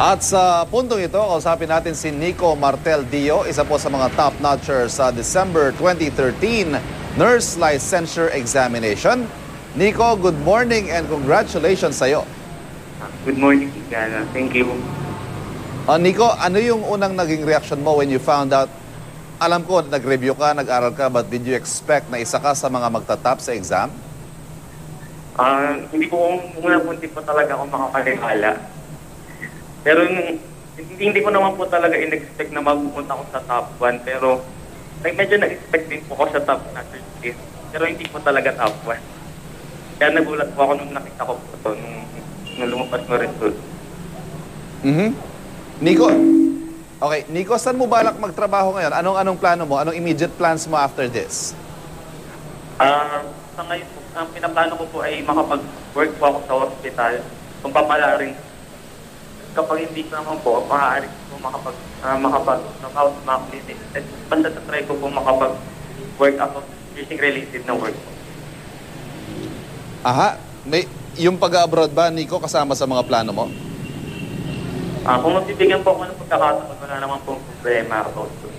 At sa puntong ito, kausapin natin si Nico Martel Dio, isa po sa mga top-notcher sa December 2013 Nurse Licensure Examination. Nico, good morning and congratulations sa iyo. Good morning, Gana. Thank you. Nico, ano yung unang naging reaction mo when you found out? Alam ko, nag-review ka, nag-aral ka, but did you expect na isa ka sa mga magtatap sa exam? Hindi po talaga ako makapaniwala. Pero hindi ko naman po talaga in-expect na mapupunta ako sa top 1. Pero medyo na-expect din po ako sa top 1. Pero hindi po talaga top 1. Kaya nagulat po ako nung nakita ko po ito, nung lumabas mo rin po. Nico, saan mo balak magtrabaho ngayon? Anong plano mo? Anong immediate plans mo after this? Sa ngayon po, ang pinaplano ko po ay makapag-work po ako sa hospital. Kung papalaring, kapag hindi ko naman po, maaari po makapag-knockout mga clinic. At basta try ko po makapag-work ako using related na work. Yung pag-abroad ba, Nico, kasama sa mga plano mo? Kung magbibigyan po ako ng pagkakataon, wala naman pong problema about it.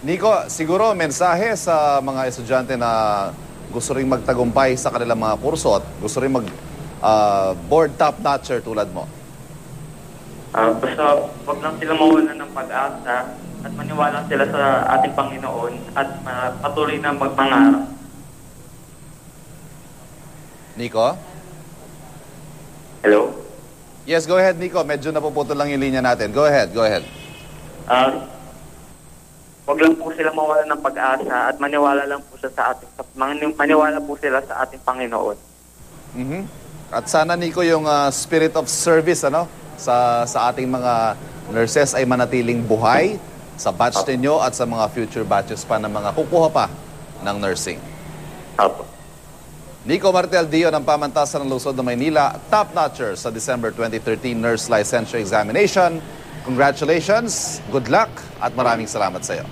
Nico, siguro mensahe sa mga estudyante na gusto rin magtagumpay sa kanilang mga kurso at gusto rin board top-notcher tulad mo. Basta wag lang sila mawalan ng pag-asa at maniwala sila sa ating Panginoon at patuloy na magpangarap. Nico? Hello? Yes, go ahead, Nico. Medyo napuputol lang yung linya natin. Go ahead. Wag lang po sila mawalan ng pag-asa at maniwala lang po sila sa ating Panginoon. At sana, Nico, yung spirit of service sa ating mga nurses ay manatiling buhay sa batch ninyo at sa mga future batches pa ng mga kukuha pa ng nursing. Opo. Nico Martel Dio ng Pamantasan ng Lungsod ng Maynila, top-notcher sa December 2013 Nurse Licensure Examination. Congratulations, good luck, at maraming salamat sa iyo.